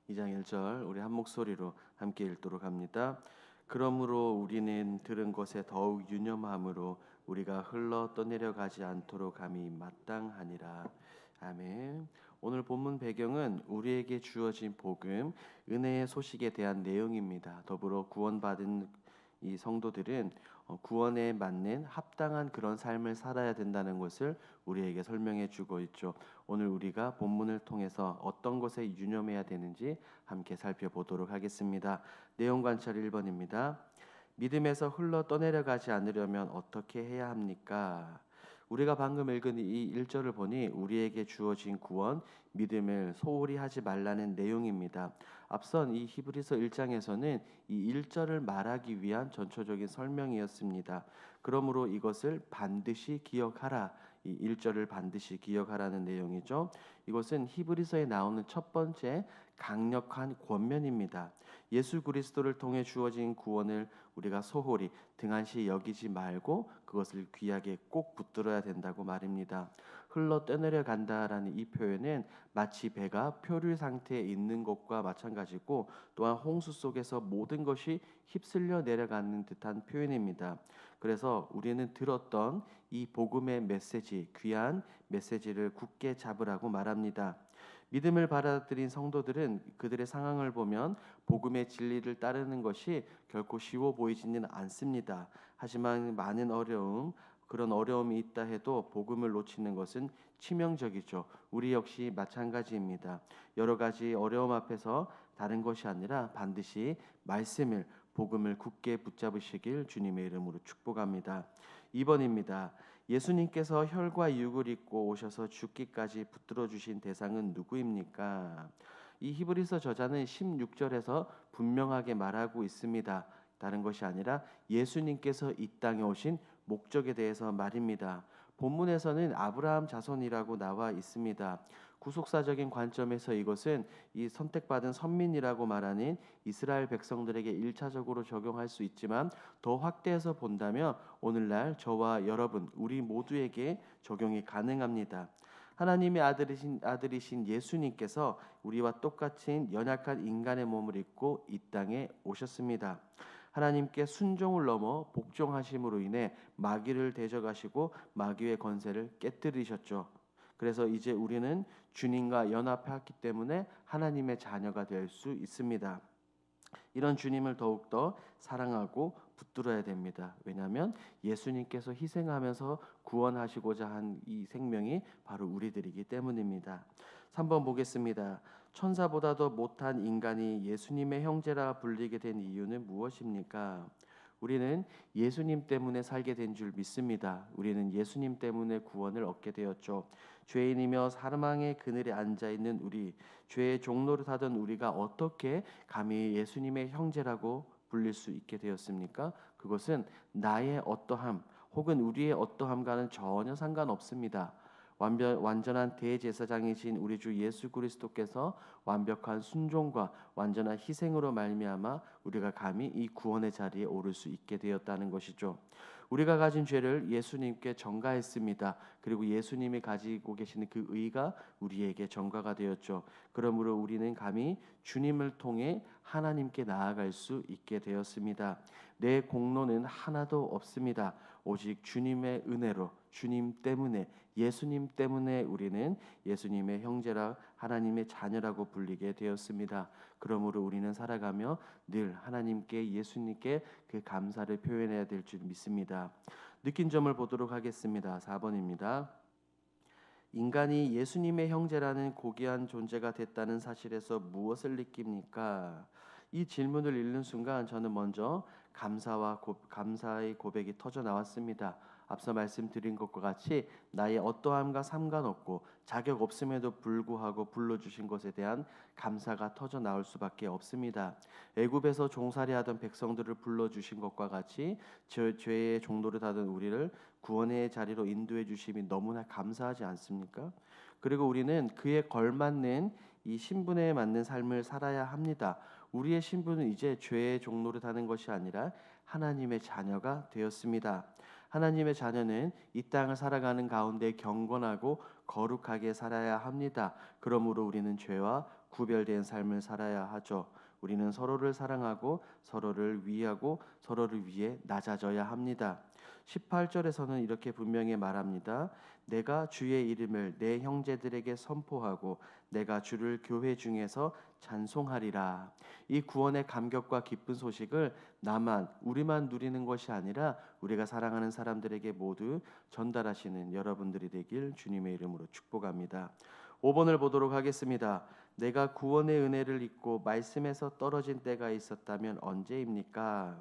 2장 1절 우리 한 목소리로 함께 읽도록 합니다. 그러므로 우리는 들은 것에 더욱 유념함으로 우리가 흘러 떠내려가지 않도록 함이 마땅하니라. 아멘. 오늘 본문 배경은 우리에게 주어진 복음, 은혜의 소식에 대한 내용입니다. 더불어 구원받은 이 성도들은 구원에 맞는 합당한 그런 삶을 살아야 된다는 것을 우리에게 설명해 주고 있죠. 오늘 우리가 본문을 통해서 어떤 것에 유념해야 되는지 함께 살펴보도록 하겠습니다. 내용 관찰 1번입니다. 믿음에서 흘러 떠내려가지 않으려면 어떻게 해야 합니까? 우리가 방금 읽은 이 1절을 보니 우리에게 주어진 구원, 믿음을 소홀히 하지 말라는 내용입니다. 앞선 이 히브리서 1장에서는 이 1절을 말하기 위한 전초적인 설명이었습니다. 그러므로 이것을 반드시 기억하라. 이 1절을 반드시 기억하라는 내용이죠. 이것은 히브리서에 나오는 첫 번째 강력한 권면입니다. 예수 그리스도를 통해 주어진 구원을 우리가 소홀히 등한시 여기지 말고 그것을 귀하게 꼭 붙들어야 된다고 말입니다. 흘러 떠내려 간다라는 이 표현은 마치 배가 표류 상태에 있는 것과 마찬가지고 또한 홍수 속에서 모든 것이 휩쓸려 내려가는 듯한 표현입니다. 그래서 우리는 들었던 이 복음의 메시지, 귀한 메시지를 굳게 잡으라고 말합니다. 믿음을 받아들인 성도들은 그들의 상황을 보면 복음의 진리를 따르는 것이 결코 쉬워 보이지는 않습니다. 하지만 많은 그런 어려움이 있다 해도 복음을 놓치는 것은 치명적이죠. 우리 역시 마찬가지입니다. 여러 가지 어려움 앞에서 다른 것이 아니라 반드시 말씀을 복음을 굳게 붙잡으시길 주님의 이름으로 축복합니다. 2번입니다. 예수님께서 혈과 육을 입고 오셔서 죽기까지 붙들어 주신 대상은 누구입니까? 이 히브리서 저자는 16절에서 분명하게 말하고 있습니다. 다른 것이 아니라 예수님께서 이 땅에 오신 목적에 대해서 말입니다. 본문에서는 아브라함 자손이라고 나와 있습니다. 구속사적인 관점에서 이것은 이 선택받은 선민이라고 말하는 이스라엘 백성들에게 1차적으로 적용할 수 있지만 더 확대해서 본다면 오늘날 저와 여러분 우리 모두에게 적용이 가능합니다. 하나님의 아들이신 예수님께서 우리와 똑같은 연약한 인간의 몸을 입고 이 땅에 오셨습니다. 하나님께 순종을 넘어 복종하심으로 인해 마귀를 대적하시고 마귀의 권세를 깨뜨리셨죠. 그래서 이제 우리는 주님과 연합했기 때문에 하나님의 자녀가 될 수 있습니다. 이런 주님을 더욱더 사랑하고 붙들어야 됩니다. 왜냐하면 예수님께서 희생하면서 구원하시고자 한 이 생명이 바로 우리들이기 때문입니다. 3번 보겠습니다. 천사보다도 못한 인간이 예수님의 형제라 불리게 된 이유는 무엇입니까? 우리는 예수님 때문에 살게 된 줄 믿습니다. 우리는 예수님 때문에 구원을 얻게 되었죠. 죄인이며 사망의 그늘에 앉아 있는 우리, 죄의 종로를 타던 우리가 어떻게 감히 예수님의 형제라고 불릴 수 있게 되었습니까? 그것은 나의 어떠함 혹은 우리의 어떠함과는 전혀 상관없습니다. 완전한 대제사장이신 우리 주 예수 그리스도께서 완벽한 순종과 완전한 희생으로 말미암아 우리가 감히 이 구원의 자리에 오를 수 있게 되었다는 것이죠. 우리가 가진 죄를 예수님께 전가했습니다. 그리고 예수님이 가지고 계시는 그 의가 우리에게 전가가 되었죠. 그러므로 우리는 감히 주님을 통해 하나님께 나아갈 수 있게 되었습니다. 내 공로는 하나도 없습니다. 오직 주님의 은혜로 주님 때문에 예수님 때문에 우리는 예수님의 형제라 하나님의 자녀라고 불리게 되었습니다. 그러므로 우리는 살아가며 늘 하나님께 예수님께 그 감사를 표현해야 될 줄 믿습니다. 느낀 점을 보도록 하겠습니다. 4번입니다. 인간이 예수님의 형제라는 고귀한 존재가 됐다는 사실에서 무엇을 느낍니까? 이 질문을 읽는 순간 저는 먼저 감사의 고백이 터져 나왔습니다. 앞서 말씀드린 것과 같이 나의 어떠함과 상관없고 자격 없음에도 불구하고 불러주신 것에 대한 감사가 터져 나올 수밖에 없습니다. 애굽에서 종살이하던 백성들을 불러주신 것과 같이 죄의 종로를 타던 우리를 구원의 자리로 인도해 주심이 너무나 감사하지 않습니까? 그리고 우리는 그에 걸맞는 이 신분에 맞는 삶을 살아야 합니다. 우리의 신분은 이제 죄의 종로를 타는 것이 아니라 하나님의 자녀가 되었습니다. 하나님의 자녀는 이 땅을 살아가는 가운데 경건하고 거룩하게 살아야 합니다. 그러므로 우리는 죄와 구별된 삶을 살아야 하죠. 우리는 서로를 사랑하고 서로를 위하고 서로를 위해 낮아져야 합니다. 18절에서는 이렇게 분명히 말합니다. 내가 주의 이름을 내 형제들에게 선포하고 내가 주를 교회 중에서 찬송하리라. 이 구원의 감격과 기쁜 소식을 우리만 누리는 것이 아니라 우리가 사랑하는 사람들에게 모두 전달하시는 여러분들이 되길 주님의 이름으로 축복합니다. 5번을 보도록 하겠습니다. 내가 구원의 은혜를 잊고 말씀에서 떨어진 때가 있었다면 언제입니까?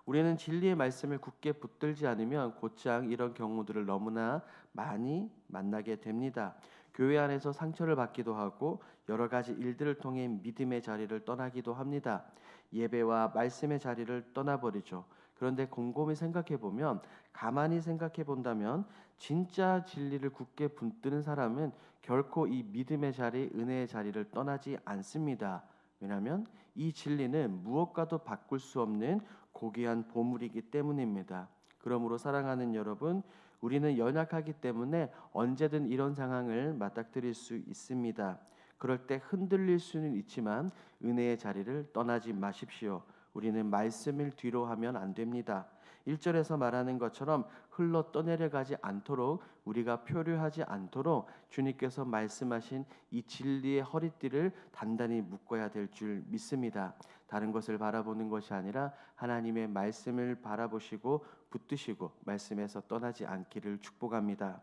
우리는 진리의 말씀을 굳게 붙들지 않으면 곧장 이런 경우들을 너무나 많이 만나게 됩니다. 교회 안에서 상처를 받기도 하고 여러 가지 일들을 통해 믿음의 자리를 떠나기도 합니다. 예배와 말씀의 자리를 떠나버리죠. 그런데 곰곰이 생각해 보면, 가만히 생각해 본다면 진짜 진리를 굳게 붙드는 사람은 결코 이 믿음의 자리, 은혜의 자리를 떠나지 않습니다. 왜냐하면 이 진리는 무엇과도 바꿀 수 없는 고귀한 보물이기 때문입니다. 그러므로 사랑하는 여러분, 우리는 연약하기 때문에 언제든 이런 상황을 맞닥뜨릴 수 있습니다. 그럴 때 흔들릴 수는 있지만 은혜의 자리를 떠나지 마십시오. 우리는 말씀을 뒤로 하면 안 됩니다. 1절에서 말하는 것처럼 흘러 떠내려가지 않도록, 우리가 표류하지 않도록 주님께서 말씀하신 이 진리의 허리띠를 단단히 묶어야 될 줄 믿습니다. 다른 것을 바라보는 것이 아니라 하나님의 말씀을 바라보시고 붙드시고 말씀에서 떠나지 않기를 축복합니다.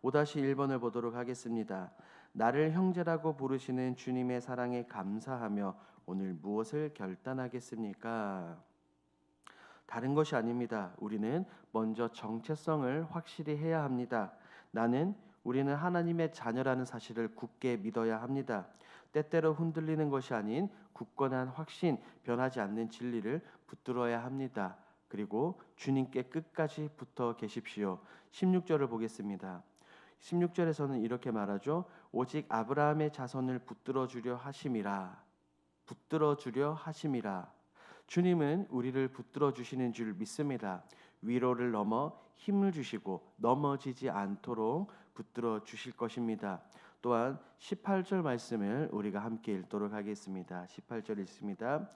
5-1번을 보도록 하겠습니다. 나를 형제라고 부르시는 주님의 사랑에 감사하며 오늘 무엇을 결단하겠습니까? 다른 것이 아닙니다. 우리는 먼저 정체성을 확실히 해야 합니다. 우리는 하나님의 자녀라는 사실을 굳게 믿어야 합니다. 때때로 흔들리는 것이 아닌 굳건한 확신, 변하지 않는 진리를 붙들어야 합니다. 그리고 주님께 끝까지 붙어 계십시오. 16절을 보겠습니다. 16절에서는 이렇게 말하죠. 오직 아브라함의 자손을 붙들어 주려 하심이라. 붙들어 주려 하심이라. 주님은 우리를 붙들어 주시는 줄 믿습니다. 위로를 넘어 힘을 주시고 넘어지지 않도록 붙들어 주실 것입니다. 또한 18절 말씀을 우리가 함께 읽도록 하겠습니다. 18절 읽습니다.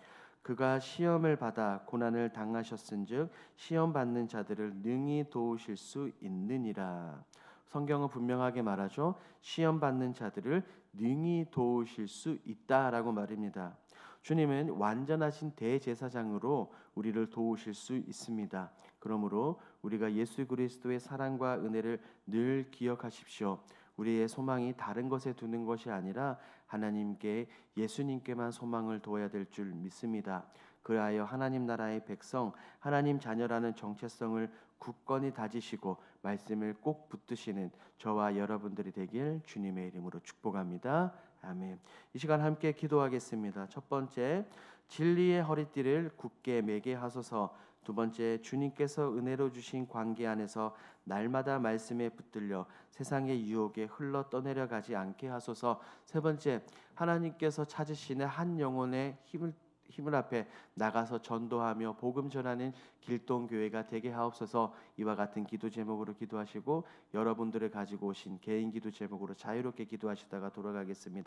그가 시험을 받아 고난을 당하셨은즉 시험 받는 자들을 능히 도우실 수 있느니라. 성경은 분명하게 말하죠. 시험 받는 자들을 능히 도우실 수 있다라고 말입니다. 주님은 완전하신 대제사장으로 우리를 도우실 수 있습니다. 그러므로 우리가 예수 그리스도의 사랑과 은혜를 늘 기억하십시오. 우리의 소망이 다른 것에 두는 것이 아니라 하나님께, 예수님께만 소망을 둬야 될 줄 믿습니다. 그리하여 하나님 나라의 백성, 하나님 자녀라는 정체성을 굳건히 다지시고 말씀을 꼭 붙드시는 저와 여러분들이 되길 주님의 이름으로 축복합니다. 아멘. 이 시간 함께 기도하겠습니다. 첫 번째, 진리의 허리띠를 굳게 매게 하소서. 두 번째, 주님께서 은혜로 주신 관계 안에서 날마다 말씀에 붙들려 세상의 유혹에 흘러 떠내려가지 않게 하소서. 세 번째, 하나님께서 찾으시는 한 영혼의 힘을 앞에 나가서 전도하며 복음 전하는 길동교회가 되게 하옵소서. 이와 같은 기도 제목으로 기도하시고 여러분들을 가지고 오신 개인 기도 제목으로 자유롭게 기도하시다가 돌아가겠습니다.